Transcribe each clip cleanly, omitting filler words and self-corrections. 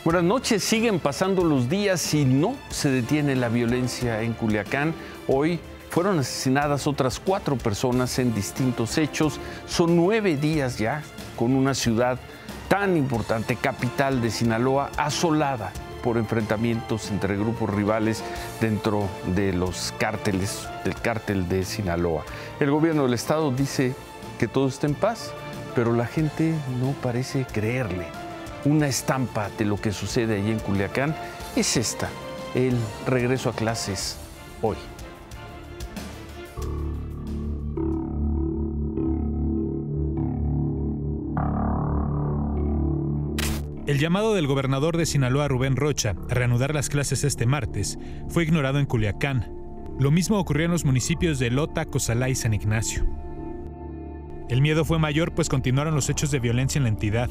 Buenas noches, siguen pasando los días y no se detiene la violencia en Culiacán. Hoy fueron asesinadas otras 4 personas en distintos hechos. Son 9 días ya con una ciudad tan importante, capital de Sinaloa, asolada por enfrentamientos entre grupos rivales dentro de los cárteles, del cártel de Sinaloa. El gobierno del estado dice que todo está en paz, pero la gente no parece creerle. Una estampa de lo que sucede allí en Culiacán es esta, el regreso a clases hoy. El llamado del gobernador de Sinaloa, Rubén Rocha, a reanudar las clases este martes fue ignorado en Culiacán. Lo mismo ocurrió en los municipios de Lota, Cozalá y San Ignacio. El miedo fue mayor, pues continuaron los hechos de violencia en la entidad.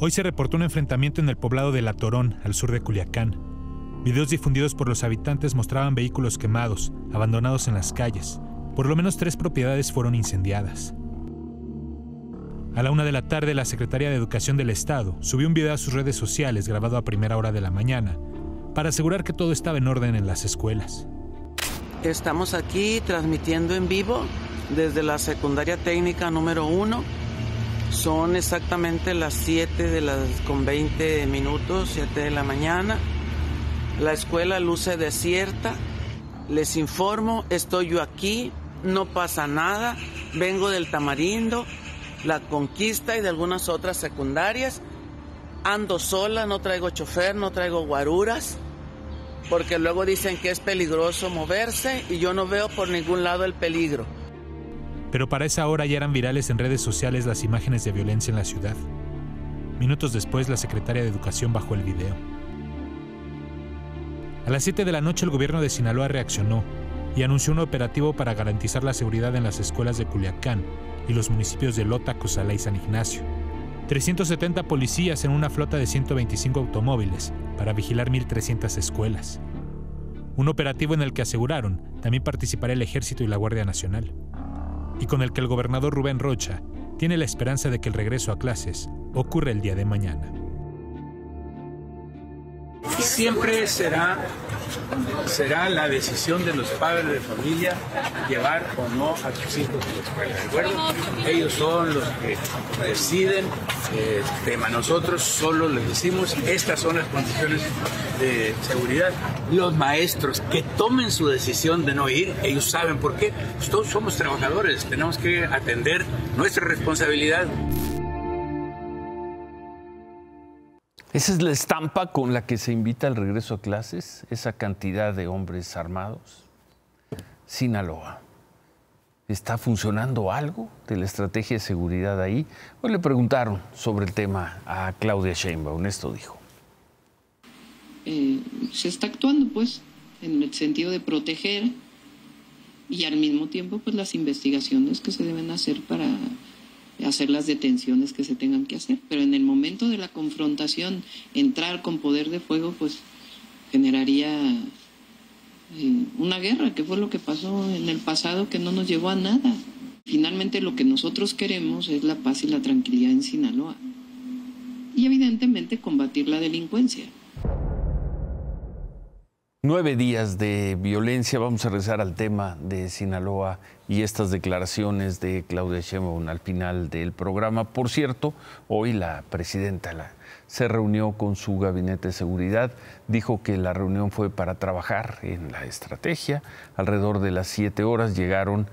Hoy se reportó un enfrentamiento en el poblado de La Torón, al sur de Culiacán. Videos difundidos por los habitantes mostraban vehículos quemados, abandonados en las calles. Por lo menos 3 propiedades fueron incendiadas. A la 1 de la tarde, la Secretaría de Educación del Estado subió un video a sus redes sociales grabado a primera hora de la mañana para asegurar que todo estaba en orden en las escuelas. Estamos aquí transmitiendo en vivo desde la secundaria técnica número 1. Son exactamente las 7:20, 7 de la mañana. La escuela luce desierta. Les informo, estoy yo aquí, no pasa nada. Vengo del Tamarindo, La Conquista y de algunas otras secundarias. Ando sola, no traigo chofer, no traigo guaruras, porque luego dicen que es peligroso moverse y yo no veo por ningún lado el peligro. Pero para esa hora ya eran virales en redes sociales las imágenes de violencia en la ciudad. Minutos después, la secretaria de Educación bajó el video. A las 7 de la noche, el gobierno de Sinaloa reaccionó y anunció un operativo para garantizar la seguridad en las escuelas de Culiacán y los municipios de Lota, Cozalá y San Ignacio. 370 policías en una flota de 125 automóviles para vigilar 1,300 escuelas. Un operativo en el que aseguraron también participará el Ejército y la Guardia Nacional, y con el que el gobernador Rubén Rocha tiene la esperanza de que el regreso a clases ocurra el día de mañana. Siempre será la decisión de los padres de familia llevar o no a sus hijos a la escuela, ¿de acuerdo? Ellos son los que deciden el tema. Nosotros solo les decimos, estas son las condiciones de seguridad. Los maestros que tomen su decisión de no ir, ellos saben por qué. Pues todos somos trabajadores, tenemos que atender nuestra responsabilidad. Esa es la estampa con la que se invita al regreso a clases, esa cantidad de hombres armados. Sinaloa. ¿Está funcionando algo de la estrategia de seguridad ahí? Hoy le preguntaron sobre el tema a Claudia Sheinbaum. Esto dijo. Se está actuando, pues, en el sentido de proteger y al mismo tiempo, pues, las investigaciones que se deben hacer para hacer las detenciones que se tengan que hacer, pero en el momento de la confrontación, entrar con poder de fuego, pues generaría una guerra, que fue lo que pasó en el pasado, que no nos llevó a nada. Finalmente lo que nosotros queremos es la paz y la tranquilidad en Sinaloa y evidentemente combatir la delincuencia. 9 días de violencia. Vamos a regresar al tema de Sinaloa y estas declaraciones de Claudia Sheinbaum al final del programa. Por cierto, hoy la presidenta se reunió con su gabinete de seguridad. Dijo que la reunión fue para trabajar en la estrategia. Alrededor de las 7 horas llegaron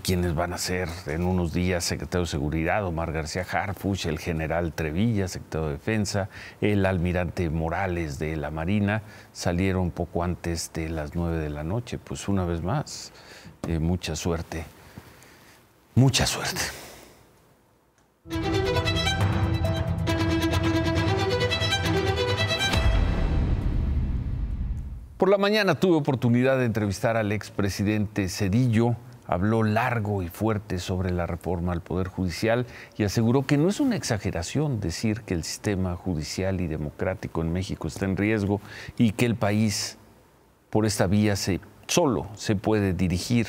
quienes van a ser en unos días secretario de Seguridad, Omar García Harfuch, el general Trevilla, secretario de Defensa, el almirante Morales de la Marina. Salieron poco antes de las 9 de la noche. Pues una vez más, mucha suerte. Mucha suerte. Por la mañana tuve oportunidad de entrevistar al expresidente Zedillo. Habló largo y fuerte sobre la reforma al Poder Judicial y aseguró que no es una exageración decir que el sistema judicial y democrático en México está en riesgo y que el país por esta vía solo se puede dirigir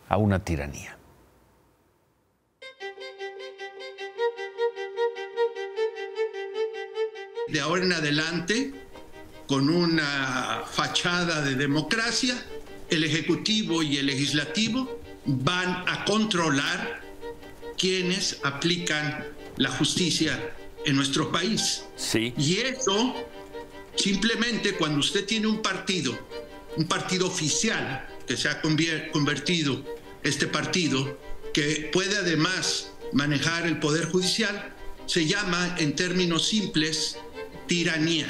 a una tiranía. de ahora en adelante, con una fachada de democracia, el Ejecutivo y el Legislativo van a controlar quienes aplican la justicia en nuestro país. Sí. Y eso, simplemente cuando usted tiene un partido oficial, que se ha convertido este partido, que puede además manejar el Poder Judicial, se llama, en términos simples, tiranía.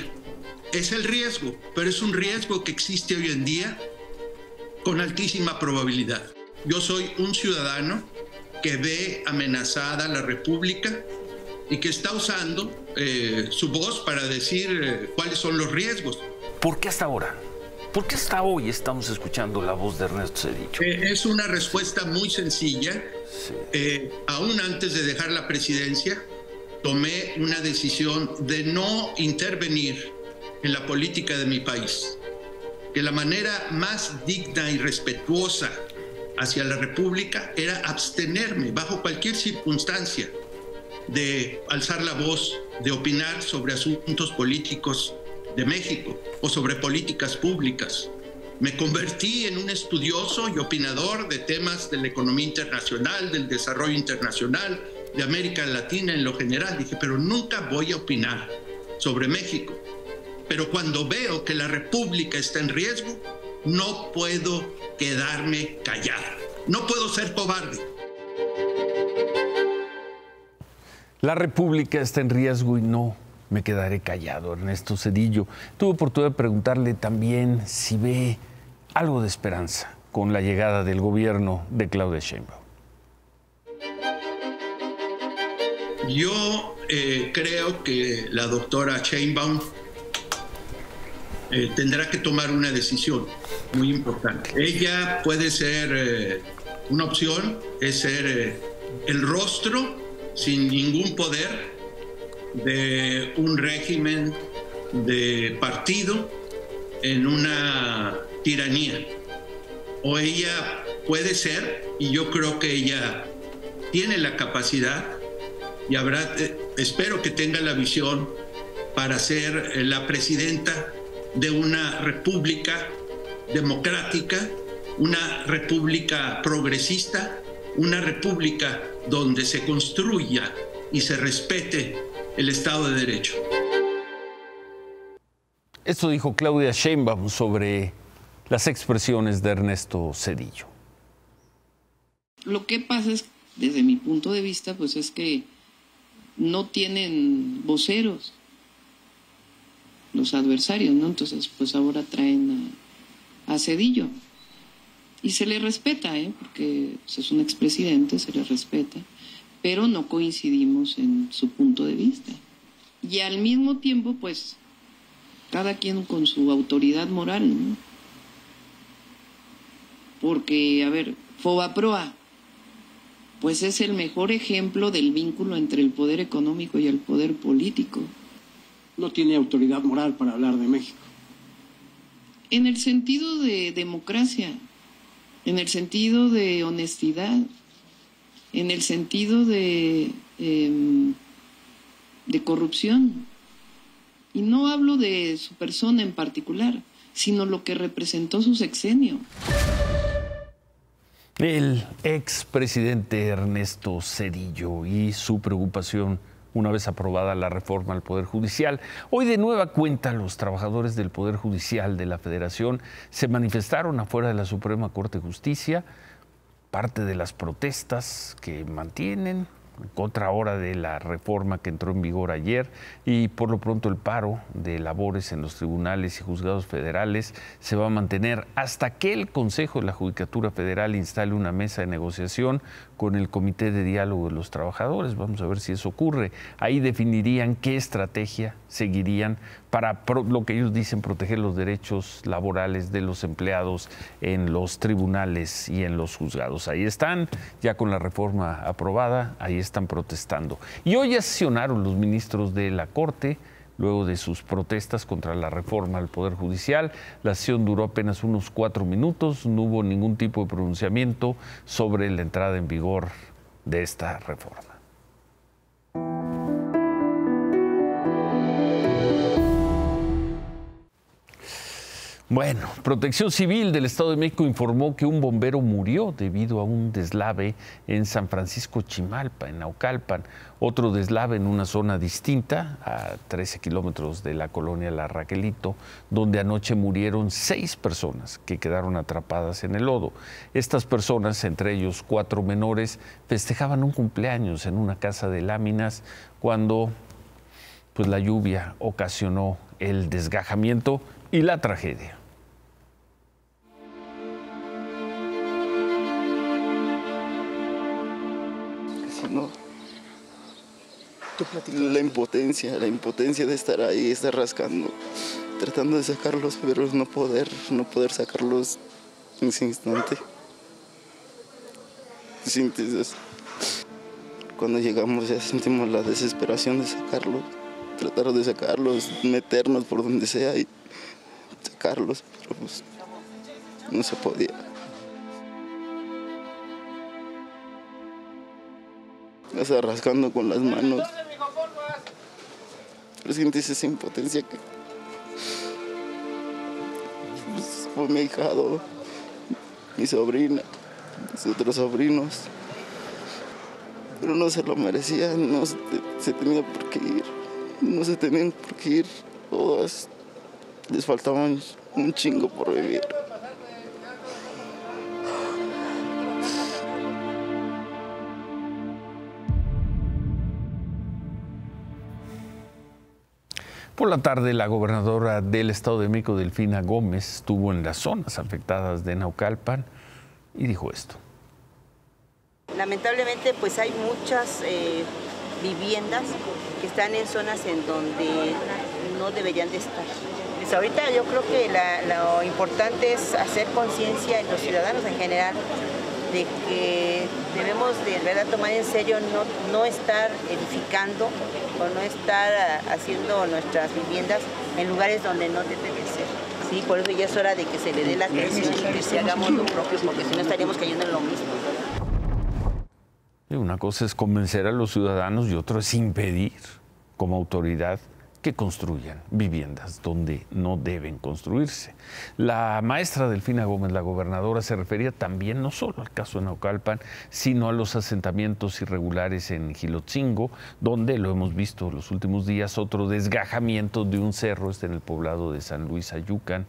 Es el riesgo, pero es un riesgo que existe hoy en día con altísima probabilidad. Yo soy un ciudadano que ve amenazada la República y que está usando su voz para decir cuáles son los riesgos. ¿Por qué hasta ahora? ¿Por qué hasta hoy estamos escuchando la voz de Ernesto Zedillo? Es una respuesta muy sencilla. Sí. Aún antes de dejar la presidencia, tomé una decisión de no intervenir en la política de mi país. Que la manera más digna y respetuosa hacia la República era abstenerme bajo cualquier circunstancia de alzar la voz, de opinar sobre asuntos políticos de México o sobre políticas públicas. Me convertí en un estudioso y opinador de temas de la economía internacional, del desarrollo internacional, de América Latina en lo general. Dije, pero nunca voy a opinar sobre México. Pero cuando veo que la República está en riesgo, no puedo quedarme callada. No puedo ser cobarde. La República está en riesgo y no me quedaré callado. Ernesto Zedillo. Tuve oportunidad de preguntarle también si ve algo de esperanza con la llegada del gobierno de Claudia Sheinbaum. Yo creo que la doctora Sheinbaum tendrá que tomar una decisión muy importante. Ella puede ser una opción, es ser el rostro sin ningún poder de un régimen de partido en una tiranía. O ella puede ser, y yo creo que ella tiene la capacidad y espero que tenga la visión para ser la presidenta de una república democrática, una república progresista, una república donde se construya y se respete el Estado de Derecho. Esto dijo Claudia Sheinbaum sobre las expresiones de Ernesto Zedillo. Lo que pasa es, desde mi punto de vista, pues es que no tienen voceros los adversarios, ¿no? Entonces, pues ahora traen a Zedillo. Y se le respeta, porque pues, es un expresidente, se le respeta, pero no coincidimos en su punto de vista. Y al mismo tiempo, pues, cada quien con su autoridad moral, ¿no? Porque, a ver, Fobaproa, pues es el mejor ejemplo del vínculo entre el poder económico y el poder político. No tiene autoridad moral para hablar de México. En el sentido de democracia, en el sentido de honestidad, en el sentido de corrupción. Y no hablo de su persona en particular, sino lo que representó su sexenio. El expresidente Ernesto Zedillo y su preocupación una vez aprobada la reforma al Poder Judicial. Hoy de nueva cuenta los trabajadores del Poder Judicial de la Federación se manifestaron afuera de la Suprema Corte de Justicia, parte de las protestas que mantienen contra hora de la reforma que entró en vigor ayer y por lo pronto el paro de labores en los tribunales y juzgados federales se va a mantener hasta que el Consejo de la Judicatura Federal instale una mesa de negociación con el Comité de Diálogo de los Trabajadores. Vamos a ver si eso ocurre. Ahí definirían qué estrategia seguirían para lo que ellos dicen proteger los derechos laborales de los empleados en los tribunales y en los juzgados. Ahí están, ya con la reforma aprobada, ahí están protestando. Y hoy ya sesionaron los ministros de la Corte, luego de sus protestas contra la reforma al Poder Judicial. La sesión duró apenas unos 4 minutos, no hubo ningún tipo de pronunciamiento sobre la entrada en vigor de esta reforma. Bueno, Protección Civil del Estado de México informó que un bombero murió debido a un deslave en San Francisco Chimalpa, en Naucalpan. Otro deslave en una zona distinta, a 13 kilómetros de la colonia La Raquelito, donde anoche murieron 6 personas que quedaron atrapadas en el lodo. Estas personas, entre ellos 4 menores, festejaban un cumpleaños en una casa de láminas cuando pues, la lluvia ocasionó el desgajamiento y la tragedia. No. La impotencia de estar ahí, estar rascando, tratando de sacarlos, pero no poder sacarlos en ese instante. Sientes eso. Cuando llegamos ya sentimos la desesperación de sacarlos, tratar de sacarlos, meternos por donde sea y sacarlos, pero pues no se podía. O sea, rascando con las manos. Pero sientes esa impotencia que pues, fue mi ahijado, mi sobrina, mis otros sobrinos. Pero no se lo merecían, no se tenía por qué ir. No se tenían por qué ir. Todas les faltaban un chingo por vivir. Por la tarde, la gobernadora del Estado de México, Delfina Gómez, estuvo en las zonas afectadas de Naucalpan y dijo esto. Lamentablemente, pues hay muchas viviendas que están en zonas en donde no deberían de estar. Pues ahorita yo creo que lo importante es hacer conciencia en los ciudadanos en general de que debemos de verdad tomar en serio no estar edificando o no estar haciendo nuestras viviendas en lugares donde no debe de ser. Sí, por eso ya es hora de que se le dé la atención y que se hagamos lo propio, porque si no estaríamos cayendo en lo mismo. Una cosa es convencer a los ciudadanos y otra es impedir, como autoridad, que construyan viviendas donde no deben construirse. La maestra Delfina Gómez, la gobernadora, se refería también no solo al caso de Naucalpan, sino a los asentamientos irregulares en Jilotzingo, donde lo hemos visto los últimos días, otro desgajamiento de un cerro, en el poblado de San Luis Ayucan,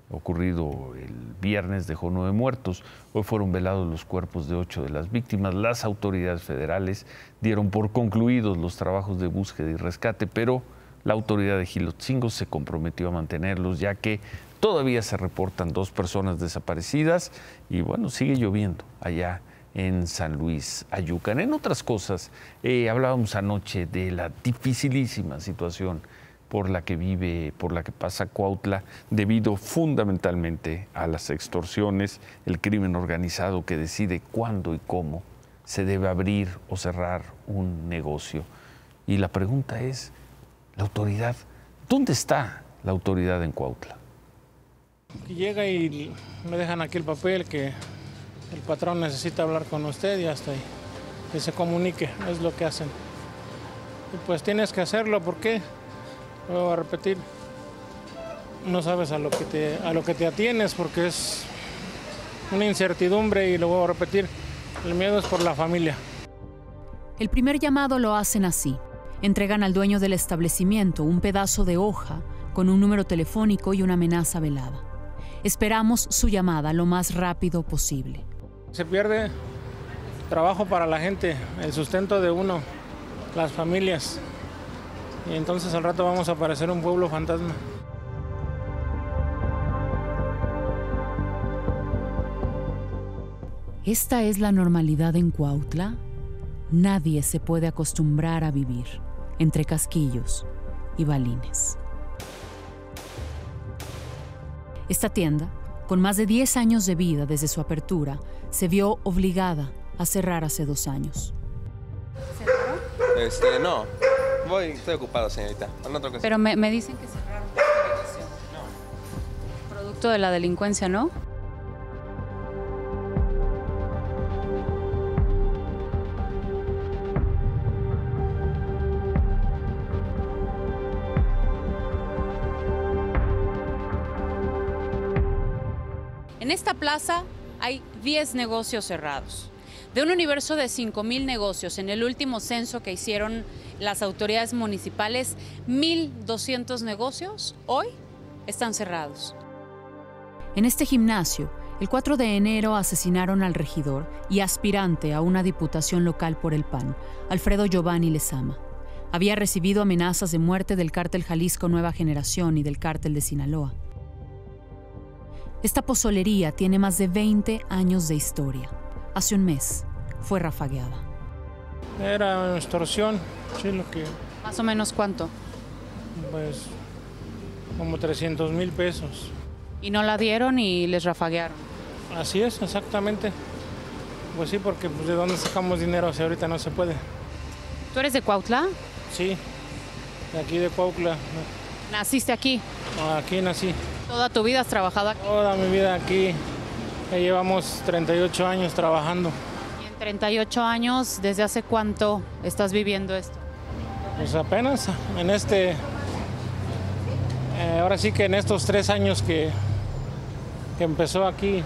ocurrido el viernes, dejó 9 muertos. Hoy fueron velados los cuerpos de 8 de las víctimas. Las autoridades federales dieron por concluidos los trabajos de búsqueda y rescate, pero la autoridad de Jilotzingo se comprometió a mantenerlos, ya que todavía se reportan 2 personas desaparecidas y bueno, sigue lloviendo allá en San Luis Ayucan. En otras cosas, hablábamos anoche de la dificilísima situación por la que pasa Cuautla, debido fundamentalmente a las extorsiones, el crimen organizado que decide cuándo y cómo se debe abrir o cerrar un negocio. Y la pregunta es, la autoridad, ¿dónde está la autoridad en Cuautla? Que llega y me dejan aquí el papel que el patrón necesita hablar con usted y hasta ahí, que se comunique, es lo que hacen. Y pues tienes que hacerlo, ¿por qué? Voy a repetir, no sabes a lo que te atienes porque es una incertidumbre y lo voy a repetir, el miedo es por la familia. El primer llamado lo hacen así. Entregan al dueño del establecimiento un pedazo de hoja con un número telefónico y una amenaza velada. Esperamos su llamada lo más rápido posible. Se pierde trabajo para la gente, el sustento de uno, las familias. Y entonces al rato vamos a parecer un pueblo fantasma. ¿Esta es la normalidad en Cuautla? Nadie se puede acostumbrar a vivir entre casquillos y balines. Esta tienda, con más de 10 años de vida desde su apertura, se vio obligada a cerrar hace 2 años. ¿Cerraron? No. Estoy ocupado, señorita. Pero me dicen que cerraron este negocio. No. Producto de la delincuencia, ¿no? En esta plaza hay 10 negocios cerrados. De un universo de 5,000 negocios, en el último censo que hicieron las autoridades municipales, 1,200 negocios hoy están cerrados. En este gimnasio, el 4 de enero asesinaron al regidor y aspirante a una diputación local por el PAN, Alfredo Giovanni Lezama. Había recibido amenazas de muerte del cártel Jalisco Nueva Generación y del cártel de Sinaloa. Esta pozolería tiene más de 20 años de historia. Hace un mes fue rafagueada. Era extorsión, sí, lo que... ¿Más o menos cuánto? Pues como 300,000 pesos. ¿Y no la dieron y les rafaguearon? Así es, exactamente. Pues sí, porque pues, ¿de dónde sacamos dinero si ahorita no se puede? ¿Tú eres de Cuautla? Sí, de aquí de Cuautla. ¿Naciste aquí? Aquí nací. ¿Toda tu vida has trabajado aquí? Toda mi vida aquí. Ya llevamos 38 años trabajando. ¿Y en 38 años, desde hace cuánto estás viviendo esto? Pues apenas en ahora sí que en estos 3 años que empezó aquí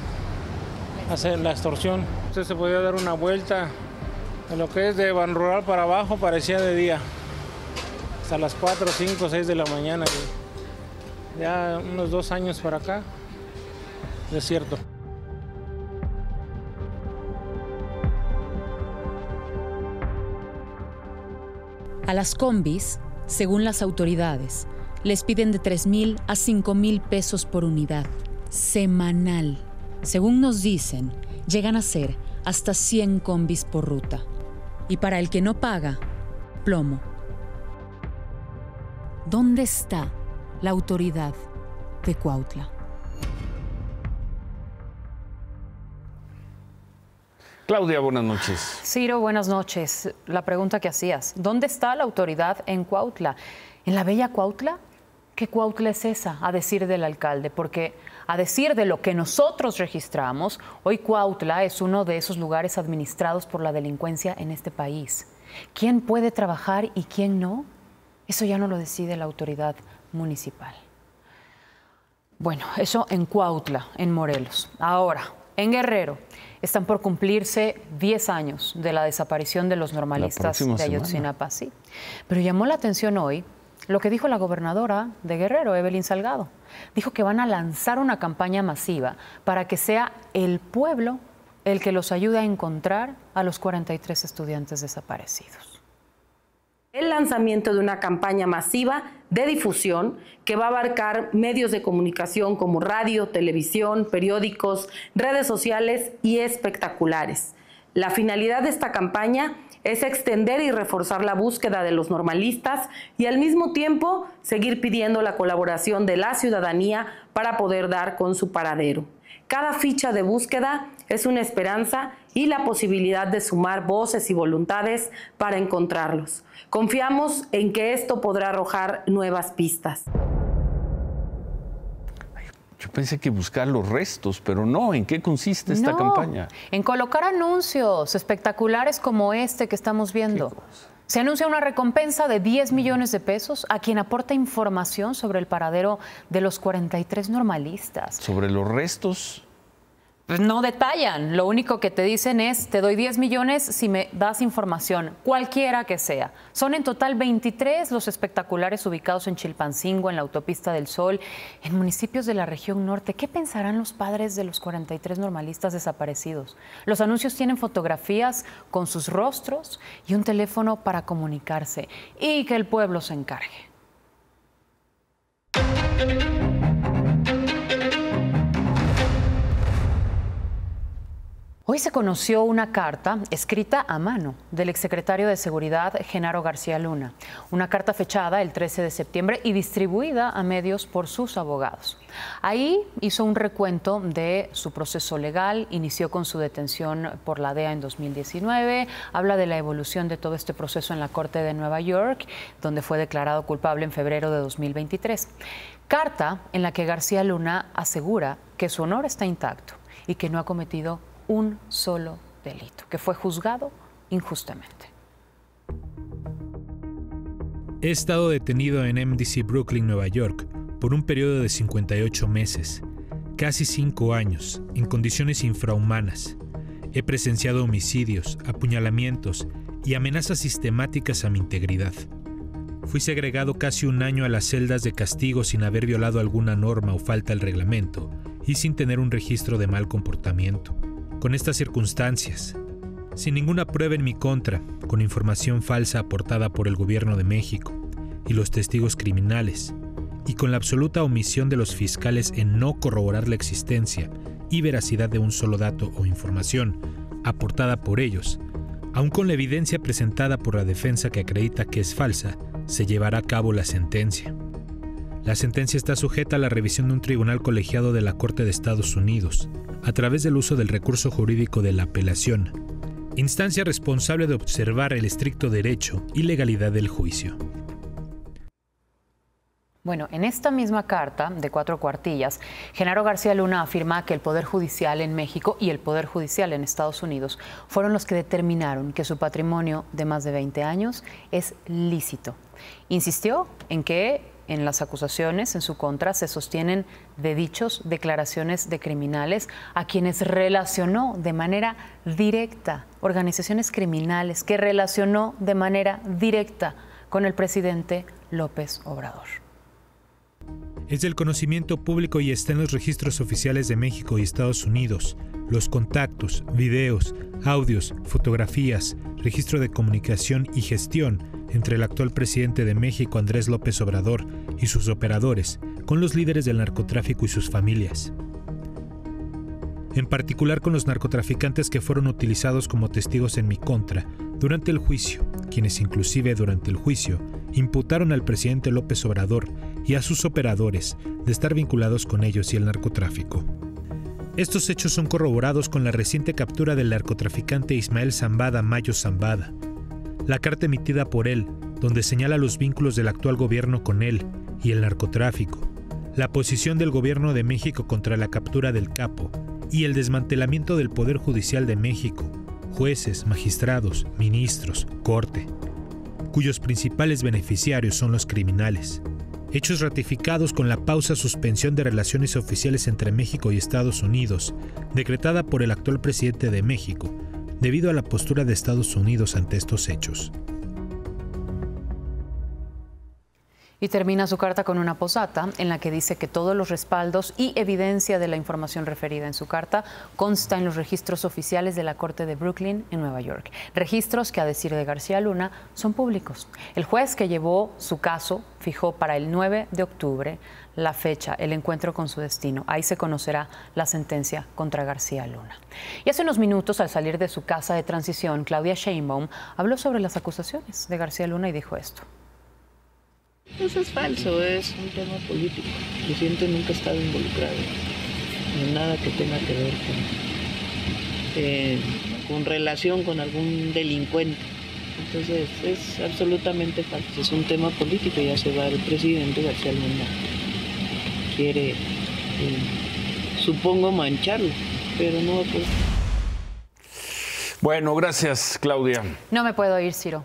a hacer la extorsión. Usted se podía dar una vuelta de lo que es de Ban Rural para abajo, parecía de día. Hasta las 4, 5, 6 de la mañana. Y ya unos 2 años para acá, desierto. A las combis, según las autoridades, les piden de 3,000 a 5,000 pesos por unidad, semanal. Según nos dicen, llegan a ser hasta 100 combis por ruta. Y para el que no paga, plomo. ¿Dónde está la autoridad de Cuautla? Claudia, buenas noches. Ciro, buenas noches. La pregunta que hacías, ¿dónde está la autoridad en Cuautla? ¿En la bella Cuautla? ¿Qué Cuautla es esa, a decir del alcalde? Porque a decir de lo que nosotros registramos, hoy Cuautla es uno de esos lugares administrados por la delincuencia en este país. ¿Quién puede trabajar y quién no? Eso ya no lo decide la autoridad municipal. Bueno, eso en Cuautla, en Morelos. Ahora, en Guerrero, están por cumplirse 10 años de la desaparición de los normalistas de Ayotzinapa. Sí. Pero llamó la atención hoy lo que dijo la gobernadora de Guerrero, Evelyn Salgado. Dijo que van a lanzar una campaña masiva para que sea el pueblo el que los ayude a encontrar a los 43 estudiantes desaparecidos. El lanzamiento de una campaña masiva de difusión que va a abarcar medios de comunicación como radio, televisión, periódicos, redes sociales y espectaculares. La finalidad de esta campaña es extender y reforzar la búsqueda de los normalistas y al mismo tiempo seguir pidiendo la colaboración de la ciudadanía para poder dar con su paradero. Cada ficha de búsqueda es una esperanza y la posibilidad de sumar voces y voluntades para encontrarlos. Confiamos en que esto podrá arrojar nuevas pistas. Yo pensé que buscar los restos, pero no. ¿En qué consiste esta campaña? En colocar anuncios espectaculares como este que estamos viendo. Se anuncia una recompensa de 10 millones de pesos a quien aporta información sobre el paradero de los 43 normalistas. ¿Sobre los restos? Pues no detallan, lo único que te dicen es, te doy 10 millones si me das información, cualquiera que sea. Son en total 23 los espectaculares ubicados en Chilpancingo, en la Autopista del Sol, en municipios de la región norte. ¿Qué pensarán los padres de los 43 normalistas desaparecidos? Los anuncios tienen fotografías con sus rostros y un teléfono para comunicarse y que el pueblo se encargue. Hoy se conoció una carta escrita a mano del exsecretario de Seguridad, Genaro García Luna. Una carta fechada el 13 de septiembre y distribuida a medios por sus abogados. Ahí hizo un recuento de su proceso legal, inició con su detención por la DEA en 2019, habla de la evolución de todo este proceso en la Corte de Nueva York, donde fue declarado culpable en febrero de 2023. Carta en la que García Luna asegura que su honor está intacto y que no ha cometido un solo delito, que fue juzgado injustamente. He estado detenido en MDC Brooklyn, Nueva York, por un periodo de 58 meses. casi 5 años, en condiciones infrahumanas. He presenciado homicidios, apuñalamientos y amenazas sistemáticas a mi integridad. Fui segregado casi 1 año a las celdas de castigo sin haber violado alguna norma o falta al reglamento y sin tener un registro de mal comportamiento. Con estas circunstancias, sin ninguna prueba en mi contra, con información falsa aportada por el gobierno de México y los testigos criminales, y con la absoluta omisión de los fiscales en no corroborar la existencia y veracidad de un solo dato o información aportada por ellos, aun con la evidencia presentada por la defensa que acredita que es falsa, se llevará a cabo la sentencia. La sentencia está sujeta a la revisión de un tribunal colegiado de la Corte de Estados Unidos, a través del uso del recurso jurídico de la apelación, instancia responsable de observar el estricto derecho y legalidad del juicio. Bueno, en esta misma carta de 4 cuartillas, Genaro García Luna afirma que el Poder Judicial en México y el Poder Judicial en Estados Unidos fueron los que determinaron que su patrimonio de más de 20 años es lícito. Insistió en que en las acusaciones en su contra se sostienen de dichos declaraciones de criminales a quienes relacionó de manera directa, organizaciones criminales que relacionó de manera directa con el presidente López Obrador. Es del conocimiento público y está en los registros oficiales de México y Estados Unidos, los contactos, videos, audios, fotografías, registro de comunicación y gestión entre el actual presidente de México, Andrés López Obrador, y sus operadores, con los líderes del narcotráfico y sus familias. En particular con los narcotraficantes que fueron utilizados como testigos en mi contra durante el juicio, quienes inclusive durante el juicio imputaron al presidente López Obrador y a sus operadores de estar vinculados con ellos y el narcotráfico. Estos hechos son corroborados con la reciente captura del narcotraficante Ismael Zambada Mayo Zambada, la carta emitida por él, donde señala los vínculos del actual gobierno con él y el narcotráfico, la posición del gobierno de México contra la captura del capo y el desmantelamiento del Poder Judicial de México, jueces, magistrados, ministros, corte, cuyos principales beneficiarios son los criminales. Hechos ratificados con la suspensión de relaciones oficiales entre México y Estados Unidos, decretada por el actual presidente de México, debido a la postura de Estados Unidos ante estos hechos. Y termina su carta con una posata en la que dice que todos los respaldos y evidencia de la información referida en su carta consta en los registros oficiales de la Corte de Brooklyn en Nueva York. Registros que, a decir de García Luna, son públicos. El juez que llevó su caso fijó para el 9 de octubre la fecha, el encuentro con su destino. Ahí se conocerá la sentencia contra García Luna. Y hace unos minutos, al salir de su casa de transición, Claudia Sheinbaum habló sobre las acusaciones de García Luna y dijo esto. Eso es falso, es un tema político. El presidente nunca ha estado involucrado en nada que tenga que ver con relación con algún delincuente. Entonces es absolutamente falso, es un tema político. Ya se va el presidente García Luna. Quiere, supongo, mancharlo, pero no va a poder. Bueno, gracias, Claudia. No me puedo ir, Ciro.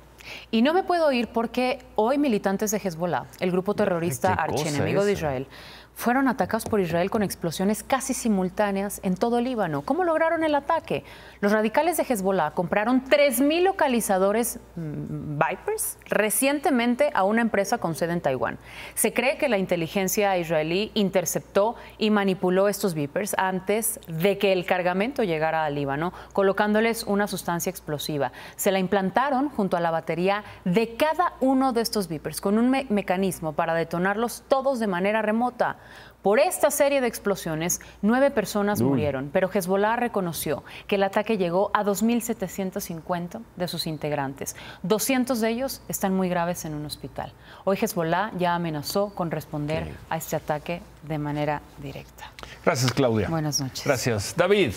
Y no me puedo ir porque hoy militantes de Hezbollah, el grupo terrorista archienemigo de Israel, fueron atacados por Israel con explosiones casi simultáneas en todo Líbano. ¿Cómo lograron el ataque? Los radicales de Hezbollah compraron 3,000 localizadores Vipers recientemente a una empresa con sede en Taiwán. Se cree que la inteligencia israelí interceptó y manipuló estos Vipers antes de que el cargamento llegara al Líbano, colocándoles una sustancia explosiva. Se la implantaron junto a la batería de cada uno de estos Vipers con un mecanismo para detonarlos todos de manera remota. Por esta serie de explosiones, 9 personas murieron, pero Hezbollah reconoció que el ataque llegó a 2,750 de sus integrantes. 200 de ellos están muy graves en un hospital. Hoy Hezbollah ya amenazó con responder a este ataque de manera directa. Gracias, Claudia. Buenas noches. Gracias. David.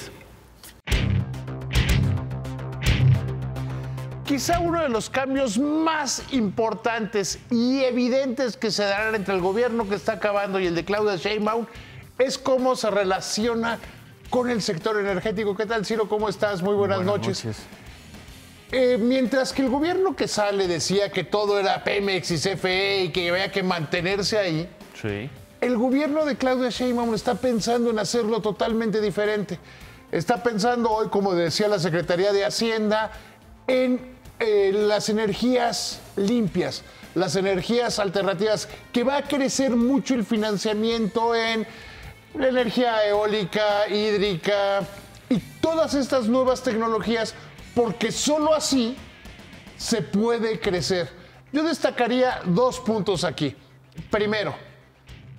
Quizá uno de los cambios más importantes y evidentes que se darán entre el gobierno que está acabando y el de Claudia Sheinbaum es cómo se relaciona con el sector energético. ¿Qué tal, Ciro? ¿Cómo estás? Muy buenas noches. Mientras que el gobierno que sale decía que todo era Pemex y CFE y que había que mantenerse ahí, el gobierno de Claudia Sheinbaum está pensando en hacerlo totalmente diferente. Está pensando hoy, como decía la Secretaría de Hacienda, en las energías limpias, las energías alternativas, que va a crecer mucho el financiamiento en la energía eólica, hídrica y todas estas nuevas tecnologías, porque solo así se puede crecer. Yo destacaría 2 puntos aquí. Primero,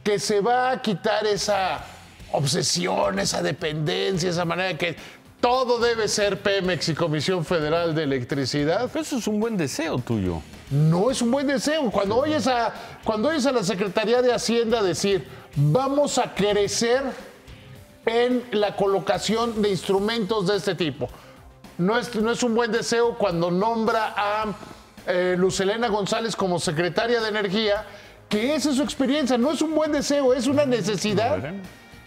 que se va a quitar esa obsesión, esa dependencia, esa manera de que todo debe ser Pemex y Comisión Federal de Electricidad. Eso es un buen deseo tuyo. No es un buen deseo. Cuando oyes a la Secretaría de Hacienda decir, vamos a crecer en la colocación de instrumentos de este tipo. No es un buen deseo cuando nombra a Luz Helena González como secretaria de Energía, que esa es su experiencia. No es un buen deseo, es una necesidad.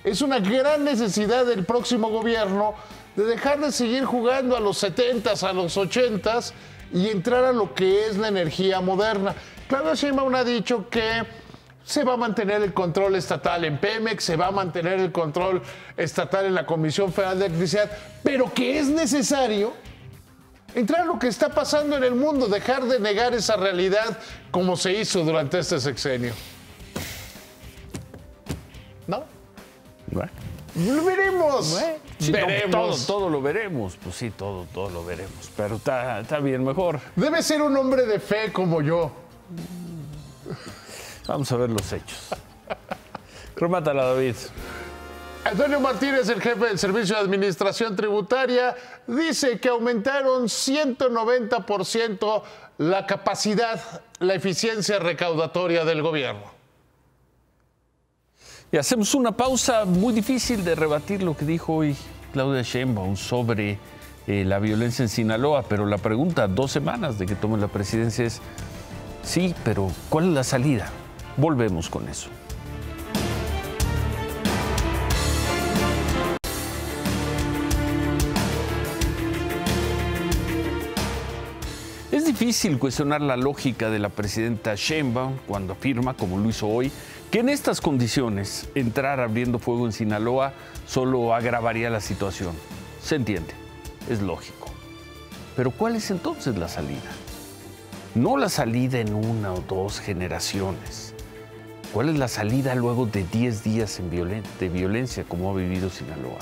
Es una gran necesidad del próximo gobierno de dejar de seguir jugando a los 70s, a los 80s y entrar a lo que es la energía moderna. Claudia Sheinbaum ha dicho que se va a mantener el control estatal en Pemex, se va a mantener el control estatal en la Comisión Federal de Electricidad, pero que es necesario entrar a lo que está pasando en el mundo, dejar de negar esa realidad como se hizo durante este sexenio. ¿No? Bueno. Lo veremos. Bueno, sí, veremos. Todo lo veremos. Pues sí, todo lo veremos. Pero está bien, mejor. Debe ser un hombre de fe como yo. Vamos a ver los hechos. Cromátala, David. Antonio Martínez, el jefe del Servicio de Administración Tributaria, dice que aumentaron 190% la capacidad, la eficiencia recaudatoria del gobierno. Y hacemos una pausa. Muy difícil de rebatir lo que dijo hoy Claudia Sheinbaum sobre la violencia en Sinaloa, pero la pregunta, 2 semanas de que tome la presidencia, es sí, pero ¿cuál es la salida? Volvemos con eso. Es difícil cuestionar la lógica de la presidenta Sheinbaum cuando afirma, como lo hizo hoy, que en estas condiciones entrar abriendo fuego en Sinaloa solo agravaría la situación. Se entiende, es lógico. Pero ¿cuál es entonces la salida? No la salida en 1 o 2 generaciones. ¿Cuál es la salida luego de 10 días de violencia como ha vivido Sinaloa?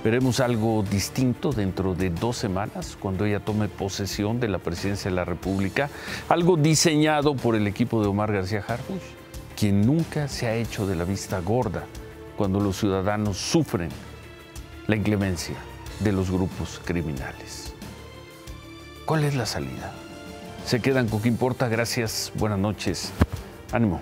Veremos algo distinto dentro de 2 semanas, cuando ella tome posesión de la presidencia de la República, algo diseñado por el equipo de Omar García Harfuch, quien nunca se ha hecho de la vista gorda cuando los ciudadanos sufren la inclemencia de los grupos criminales. ¿Cuál es la salida? Se quedan con ¿Qué importa? Gracias, buenas noches, ánimo.